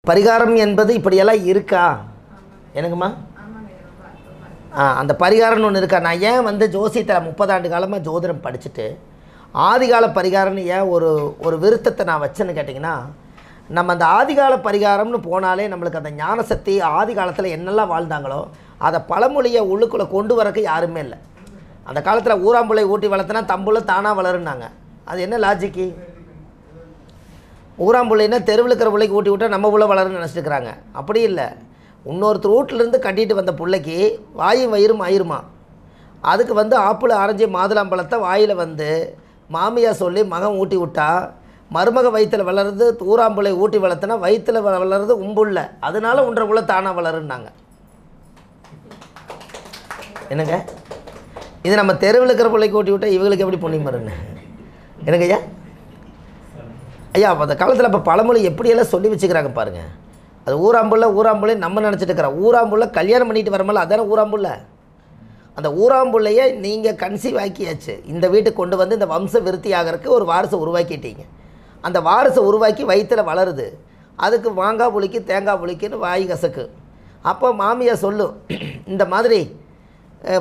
பரிகாரம் என்பது இப்படியெல்லாம் இருக்கா? எனக்குமா அந்த பரிகாரம்னு ஒன்று இருக்கா? நான் ஏன் வந்து ஜோசியத்தில் 30 ஆண்டு காலமாக ஜோதிடம் படிச்சுட்டு ஆதிகால பரிகாரம்னு ஏன் ஒரு விருத்தத்தை நான் வச்சேன்னு கேட்டிங்கன்னா, நம்ம அந்த ஆதிகால பரிகாரம்னு போனாலே நம்மளுக்கு அந்த ஞான சக்தி ஆதி காலத்தில் என்னெல்லாம் வாழ்ந்தாங்களோ அதை பழமொழியை உள்ளுக்குள்ளே கொண்டு வரக்கு யாருமே இல்லை. அந்த காலத்தில் ஊராம்புள்ளை ஊட்டி வளர்த்துனா தம்புள்ள தானாக வளருன்னாங்க. அது என்ன லாஜிக்கு? ஊராம்புள்ளைன்னா தெருவில் இருக்கிற பிள்ளைக்கு ஊட்டி விட்டால் நம்ம உள்ள வளருன்னு நினச்சிட்டுருக்குறாங்க. அப்படி இல்லை. இன்னொருத்தர் வீட்டிலேருந்து கட்டிட்டு வந்த பிள்ளைக்கு வாயும் வயிறும் ஆயிருமா. அதுக்கு வந்து ஆப்பிள் ஆரஞ்சு மாதுளம்பழத்தை வாயில் வந்து மாமியார் சொல்லி மகன் ஊட்டி விட்டா மருமக வயிற்றில் வளருது. ஊராம்புள்ளை ஊட்டி வளர்த்துனா வயிற்றில் வளருது உம்புள்ள, அதனால உன்ற உள்ள தானாக வளருன்னாங்க. என்னங்க இது நம்ம தெருவில் இருக்கிற பிள்ளைக்கு ஊட்டி விட்டால் இவங்களுக்கு எப்படி புண்ணியம் வருன்னு எனக்கு ஐயா? ஐயா அந்த காலத்தில் இப்போ பழமொழி எப்படியெல்லாம் சொல்லி வச்சுக்கிறாங்க பாருங்கள். அது ஊராம்புள்ளை நம்ம நினச்சிட்டு இருக்கிறோம். ஊராம்புள்ளை கல்யாணம் பண்ணிட்டு வரமால அதானே ஊராம்புள்ளை. அந்த ஊராம்புள்ளையை நீங்கள் கன்சீவ் ஆக்கியாச்சு. இந்த வீட்டுக்கு கொண்டு வந்து இந்த வம்ச விருத்தி ஆகிறதுக்கு ஒரு வாரிசை உருவாக்கிட்டீங்க. அந்த வாரிசை உருவாக்கி வயிற்றில் வளருது. அதுக்கு மாங்காய் புளிக்கு தேங்காய் புளிக்குன்னு வாய் கசக்கு. அப்போ மாமியார் சொல்லும், இந்த மாதிரி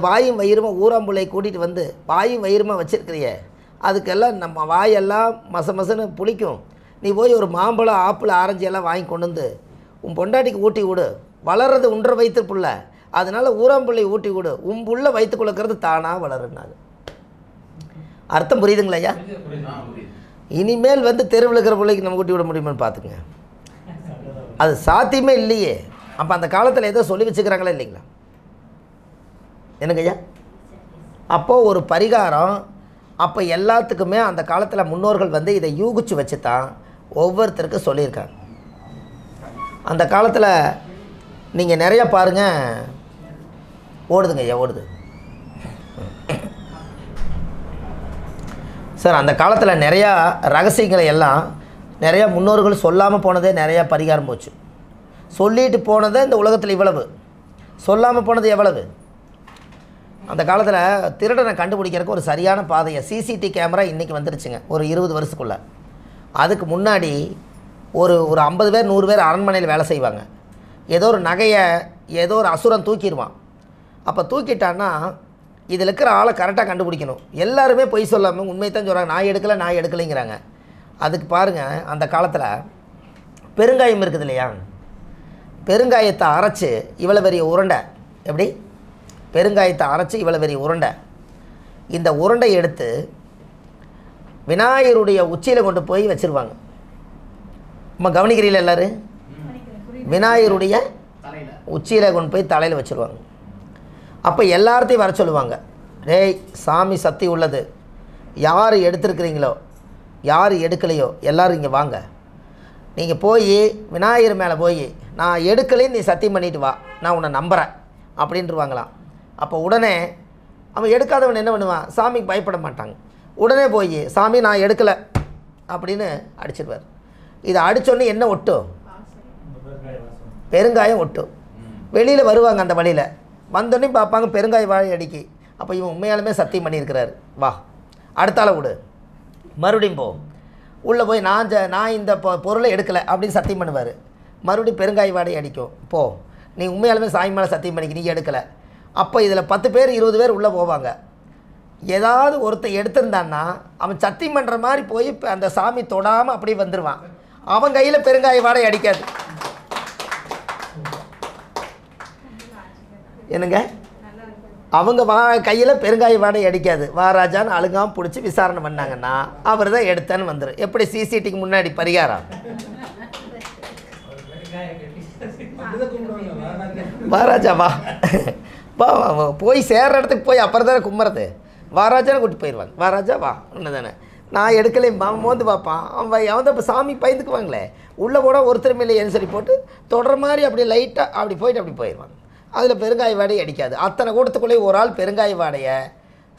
வாயும் வயிறுமா ஊராம்புள்ளையை கூட்டிகிட்டு வந்து வாயும் வயிறுமா வச்சுருக்கிறிய, அதுக்கெல்லாம் நம்ம வாயெல்லாம் மசன்னு புளிக்கும். நீ போய் ஒரு மாம்பழம் ஆப்பிள் ஆரஞ்சு எல்லாம் வாங்கி கொண்டு வந்து உன் பொண்டாட்டிக்கு ஊட்டி விடு. வளர்றது உன்ற வயிற்று புள்ள, அதனால் ஊராம்புள்ளை ஊட்டி விடு. புள்ள வயிற்றுக்குள்ள இருக்கிறது தானாக வளருனாது. அர்த்தம் புரியுதுங்களா ஐயா? இனிமேல் வந்து தெருவில் இருக்கிற பிள்ளைக்கு நம்ம ஊட்டி விட முடியுமான்னு பார்த்துக்குங்க. அது சாத்தியமே இல்லையே. அப்போ அந்த காலத்தில் ஏதோ சொல்லி வச்சுக்கிறாங்களா இல்லைங்களா? எனக்கு ஐயா அப்போது ஒரு பரிகாரம் அப்போ எல்லாத்துக்குமே அந்த காலத்தில் முன்னோர்கள் வந்து இதை யூகிச்சு வச்சு தான் ஒவ்வொருத்தருக்கும் சொல்லியிருக்காங்க. அந்த காலத்தில் நீங்கள் நிறையா பாருங்கள், ஓடுதுங்க ஐயா ஓடுது சார். அந்த காலத்தில் நிறையா ரகசியங்களை எல்லாம் நிறையா முன்னோர்கள் சொல்லாமல் போனதே நிறையா பரிகாரம் போச்சு. சொல்லிட்டு போனதே இந்த உலகத்தில் இவ்வளவு, சொல்லாமல் போனது எவ்வளவு. அந்த காலத்தில் திருடனை கண்டுபிடிக்கிறதுக்கு ஒரு சரியான பாதையை சிசிடிவி கேமரா இன்றைக்கி வந்துருச்சுங்க, ஒரு 20 வருஷத்துக்குள்ளே. அதுக்கு முன்னாடி ஒரு 50 பேர் 100 பேர் அரண்மனையில் வேலை செய்வாங்க. ஏதோ ஒரு நகையை ஏதோ ஒரு அசுரன் தூக்கிடுவான். அப்போ தூக்கிட்டான்னா இதில் இருக்கிற ஆளை கரெக்டாக கண்டுபிடிக்கணும். எல்லாருமே பொய் சொல்லாமல் உண்மையை தான் சொல்கிறாங்க, நான் எடுக்கலைங்கிறாங்க. அதுக்கு பாருங்கள், அந்த காலத்தில் பெருங்காயம் இருக்குது இல்லையா, பெருங்காயத்தை அரைச்சி இவ்வளோ பெரிய உருண்டை, எப்படி பெருங்காயத்தை அரைச்சி இவ்வளோ பெரிய உருண்டை, இந்த உருண்டை எடுத்து விநாயகருடைய உச்சியில் கொண்டு போய் வச்சுருவாங்க. நம்ம கவனிக்கிறீங்களா எல்லோரும்? விநாயகருடைய உச்சியில் கொண்டு போய் தலையில் வச்சுருவாங்க. அப்போ எல்லார்த்தையும் வர சொல்லுவாங்க, டேய் சாமி சக்தி உள்ளது, யார் எடுத்துருக்கிறீங்களோ யார் எடுக்கலையோ எல்லோரும் இங்கே வாங்க. நீங்கள் போய் விநாயகர் மேலே போய் நான் எடுக்கலைன்னு நீ சத்தியம் பண்ணிட்டு வா, நான் உன்னை நம்புகிறேன் அப்படின்ட்டுருவாங்களாம். அப்போ உடனே அவன் எடுக்காதவன் என்ன பண்ணுவான், சாமிக்கு பயப்பட மாட்டாங்க. உடனே போய் சாமி நான் எடுக்கலை அப்படின்னு அடிச்சிடுவார். இதை அடித்தோடனே என்ன ஒட்டும், பெருங்காயம் ஒட்டும். வெளியில் வருவாங்க, அந்த வழியில் வந்தோடனே பார்ப்பாங்க பெருங்காய வாழை அடிக்கி. அப்போ இவன் உண்மையாலுமே சத்தியம் பண்ணியிருக்கிறாரு, வா அடுத்தால விடு, மறுபடியும் போ, உள்ளே போய் நான் இந்த பொருளை எடுக்கலை அப்படின்னு சத்தியம் பண்ணுவார். மறுபடியும் பெருங்காய வாடகை அடிக்கும், போ நீ உண்மையாலுமே சாமி மேலே சத்தியம் பண்ணிக்க, நீ எடுக்கலை. அப்போ இதில் 10 பேர் 20 பேர் உள்ளே போவாங்க. ஏதாவது ஒருத்தர் எடுத்திருந்தான்னா அவன் சத்தியம் பண்ணுற மாதிரி போய் அந்த சாமி தொடாமல் அப்படியே வந்துடுவான். அவன் கையில் பெருங்காய வாடகை அடிக்காது. என்னங்க, அவங்க கையில் பெருங்காய வாடகை அடிக்காது. வாராஜான்னு அழுங்காமல் பிடிச்சி விசாரணை பண்ணாங்கன்னா அவர் தான் எடுத்தேன்னு வந்துடும். எப்படி சிசிடிவிக்கு முன்னாடி பரிகாரம், வாராஜா வா வா போய் சேர்ற இடத்துக்கு போய் அப்புறம் தானே கும்புறது. வாராஜான்னு கூப்பிட்டு போயிடுவாங்க, வாராஜா வா ஒன்று தானே, நான் எடுக்கலை மோந்து பார்ப்பான். அவன் தான் இப்போ சாமி பயந்துக்குவாங்களே, உள்ளே போனால் ஒருத்தருமே இல்லையேன்னு சொல்லி போட்டு தொடர மாதிரி அப்படியே லைட்டாக அப்படி போயிட்டு அப்படி போயிடுவாங்க. அதில் பெருங்காய வாடகை அடிக்காது. அத்தனை கூட்டத்துக்குள்ளேயே ஒரு ஆள் பெருங்காய வாடையை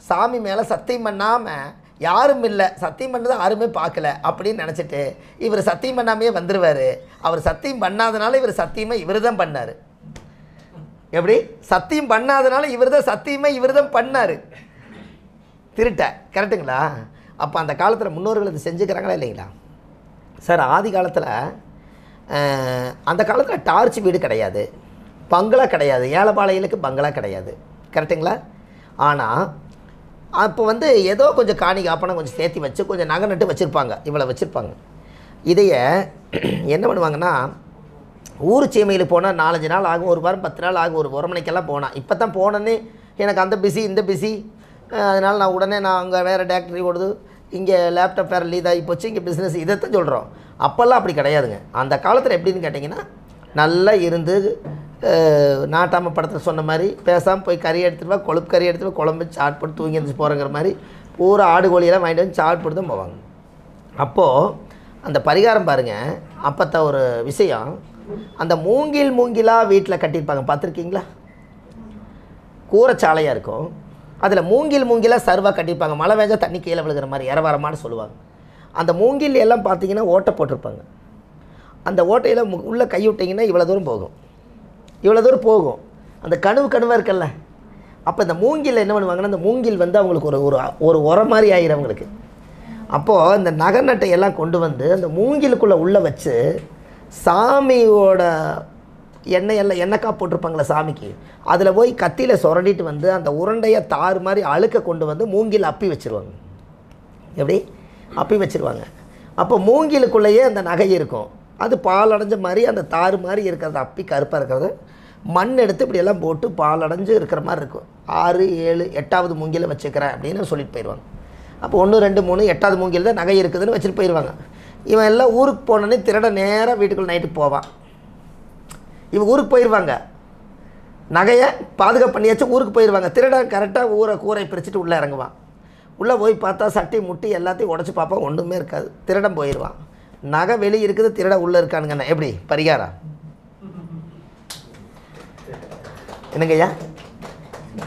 சாமி மேலே சத்தியம் பண்ணாமல், யாரும் இல்லை சத்தியம் பண்ணதை யாருமே பார்க்கல அப்படின்னு நினச்சிட்டு இவர் சத்தியம் பண்ணாமையே வந்துடுவார். அவர் சத்தியம் பண்ணாதனால இவர் சத்தியமாக இவர் தான் பண்ணார். எப்படி சத்தியம் பண்ணாதனால இவர் தான் சத்தியமாக இவர் தான் பண்ணார், திருட்ட. கரெக்டுங்களா? அப்போ அந்த காலத்தில் முன்னோர்கள் இது செஞ்சுக்கிறாங்களா இல்லைங்களா சார்? ஆதி காலத்தில் அந்த காலத்தில் டார்ச் வீடு கிடையாது, பங்களா கிடையாது, ஏழைப்பாளையலுக்கு பங்களா கிடையாது, கரெக்டுங்களா? ஆனால் அப்போ வந்து ஏதோ கொஞ்சம் காணி காப்பணம் கொஞ்சம் சேர்த்து வச்சு கொஞ்சம் நகை நட்டு வச்சுருப்பாங்க, இவ்வளோ வச்சுருப்பாங்க. இதையை என்ன பண்ணுவாங்கன்னா, ஊர் சீமையில் போனால் 4-5 நாள் ஆகும், ஒரு வாரம் 10 நாள் ஆகும், ஒரு மணிக்கெல்லாம் போனால். இப்போ தான் போனோன்னே எனக்கு அந்த பிஸி இந்த பிஸி, அதனால் நான் உடனே அங்கே வேறு டேரக்டரி ஓடுது, இங்கே லேப்டாப் வேறு லீட் ஆகி போச்சு, இங்கே பிஸ்னஸ், இதைத்தான் சொல்கிறோம். அப்போல்லாம் அப்படி கிடையாதுங்க. அந்த காலத்தில் எப்படின்னு கேட்டிங்கன்னா, நல்லா இருந்து நாட்டாம படத்தில் சொன்ன மாதிரி பேசாமல் போய் கறி எடுத்துகிட்டு வா, கொழுப்பு கறி எடுத்துகிட்டு வா, குழம்பு சாட் போட்டு தூங்கி எழுந்துச்சு போகிறங்கிற மாதிரி பூரா ஆடு கோழியெல்லாம் வாங்கிட்டு வந்து சாட் போட்டு தான் போவாங்க. அப்போது அந்த பரிகாரம் பாருங்கள், அப்போத்த ஒரு விஷயம், அந்த மூங்கிலாக வீட்டில் கட்டியிருப்பாங்க, பார்த்துருக்கீங்களா? கூரைச்சாலையாக இருக்கும், அதில் மூங்கிலாக சர்வாக கட்டியிருப்பாங்க, மழை வேஞ்சா தண்ணி கீழே விழுகிற மாதிரி இரவாரமானு சொல்லுவாங்க. அந்த மூங்கில் எல்லாம் பார்த்தீங்கன்னா ஓட்டை போட்டிருப்பாங்க. அந்த ஓட்டையில் உள்ளே கை விட்டிங்கன்னா இவ்வளோ தூரம் போகும், இவ்வளோ தூரம் போகும். அந்த கணுவாக இருக்குல்ல, அப்போ இந்த மூங்கில் என்ன பண்ணுவாங்கன்னா, அந்த மூங்கில் வந்து அவங்களுக்கு ஒரு உரம் மாதிரி ஆகிடும் அவங்களுக்கு. அப்போது இந்த நகநட்டை எல்லாம் கொண்டு வந்து அந்த மூங்கிலுக்குள்ளே உள்ளே வச்சு சாமியோட எண்ணெய்க்காய் போட்டிருப்பாங்களே சாமிக்கு, அதில் போய் கத்தியில் சுரண்டிட்டு வந்து அந்த உருண்டையை தாறு மாதிரி அழுக்க கொண்டு வந்து மூங்கில் அப்பி வச்சுருவாங்க. எப்படி அப்பி வச்சுருவாங்க. அப்போ மூங்கிலுக்குள்ளேயே அந்த நகை இருக்கும், அது பால் அடைஞ்ச மாதிரி அந்த தாறு மாதிரி இருக்கிறது அப்பி கருப்பாக இருக்கிறது மண் எடுத்து இப்படியெல்லாம் போட்டு பால் அடைஞ்சு இருக்கிற மாதிரி இருக்கும். 6, 7, 8வது மூங்கிலை வச்சுக்கிறேன் அப்படின்னு சொல்லிட்டு போயிடுவாங்க. அப்போ 1, 2, 3 8வது மூங்கில் தான் நகை இருக்குதுன்னு வச்சுட்டு போயிடுவாங்க. இவன் எல்லாம் ஊருக்கு போனோன்னே திருட நேராக வீட்டுக்குள்ளே நைட்டுக்கு போவான். இவன் ஊருக்கு போயிடுவாங்க, நகையை பாதுகாப்பு பண்ணியாச்சும் ஊருக்கு போயிடுவாங்க. திருட கரெக்டாக கூரை பிரிச்சுட்டு உள்ளே இறங்குவான். உள்ளே போய் பார்த்தா சட்டி முட்டி எல்லாத்தையும் உடச்சி பார்ப்பான், ஒன்றுமே இருக்காது. திருடன் போயிடுவான். நகை வெளியே இருக்குது, திருட உள்ளே இருக்கானுங்கண்ணா. எப்படி பரிகாரம் என்னங்கய்யா?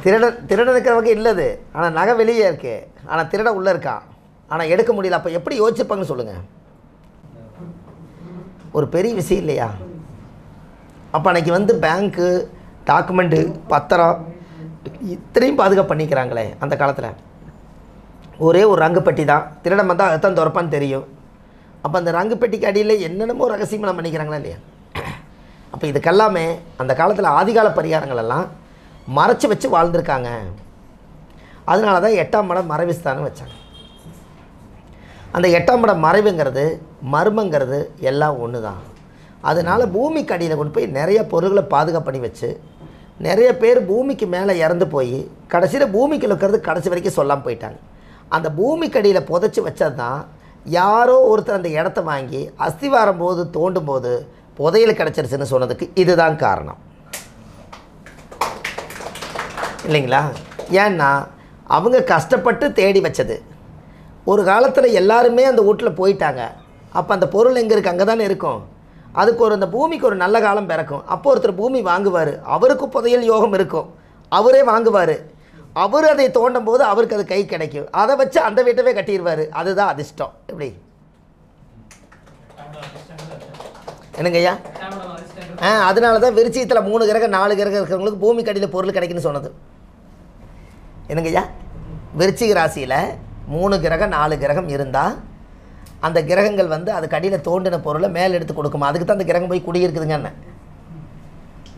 திருடன் இருக்கிற வகை இல்லது, ஆனால் நகை வெளியே இருக்கு, ஆனால் திருட உள்ளே இருக்கான், ஆனால் எடுக்க முடியல. அப்போ எப்படி யோசிச்சுப்பாங்கன்னு சொல்லுங்கள்? ஒரு பெரிய விஷயம் இல்லையா? அப்போ அன்றைக்கி வந்து பேங்க்கு டாக்குமெண்ட்டு பத்திரம் இத்தனையும் பாதுகாப்பு பண்ணிக்கிறாங்களே அந்த காலத்தில். ஒரே ஒரு ரங்கு பெட்டி தான், திருடம் வந்தால் அதுதான் திறப்பான்னு தெரியும். அப்போ அந்த ரங்கு பெட்டிக்கு அடியில் என்னென்னமோ ரகசியமாக பண்ணிக்கிறாங்களா இல்லையா? அப்போ இதுக்கெல்லாமே அந்த காலத்தில் ஆதிகால பரிகாரங்கள் எல்லாம் மறைச்சி வச்சு வாழ்ந்துருக்காங்க. அதனால தான் 8ஆம் இடம் மறைவுஸ்தானம் வச்சாங்க. அந்த 8ஆம் இடம் மறைவுங்கிறது மர்மங்கிறது எல்லாம் ஒன்று தான். அதனால் பூமிக்கு அடியில் கொண்டு போய் நிறைய பொருள்களை பாதுகாப்பு பண்ணி வச்சு நிறைய பேர் பூமிக்கு மேலே இறந்து போய் கடைசியில் பூமிக்கு இருக்கிறது கடைசி வரைக்கும் சொல்லாமல் போயிட்டாங்க. அந்த பூமிக்கு அடியில் புதைச்சி வச்சது தான் யாரோ ஒருத்தர் அந்த இடத்த வாங்கி அஸ்திவாரம் போது தோண்டும் போது புதையல் கிடச்சிருச்சுன்னு சொன்னதுக்கு இதுதான் காரணம் இல்லைங்களா? ஏன்னா அவங்க கஷ்டப்பட்டு தேடி வச்சது. ஒரு காலத்தில் எல்லாருமே அந்த வீட்டில் போயிட்டாங்க. அப்போ அந்த பொருள் எங்கே இருக்குது? அங்கே தானே இருக்கும். அதுக்கு அந்த பூமிக்கு ஒரு நல்ல காலம் பிறக்கும். அப்போ ஒருத்தர் பூமி வாங்குவார், அவருக்கு புதையல் யோகம் இருக்கும், அவரே வாங்குவார். அவர் அதை தோண்டும் போது அவருக்கு அது கை கிடைக்கும். அதை வச்சு அந்த வீட்டவே கட்டிடுவார். அதுதான் அதிர்ஷ்டம். எப்படி என்னங்கய்யா? அதனால தான் விருச்சியத்தில் 3 கிரகம் 4 கிரகம் இருக்கிறவங்களுக்கு பூமி கடியில் பொருள் கிடைக்குன்னு சொன்னது. என்னங்கய்யா? விருச்சிக ராசியில் 3 கிரகம் 4 கிரகம் இருந்தால் அந்த கிரகங்கள் வந்து அதுக்கு அடியில் தோண்டின பொருளை மேலே எடுத்து கொடுக்குமா? அதுக்கு தான் அந்த கிரகம் போய் குடியிருக்குதுங்க.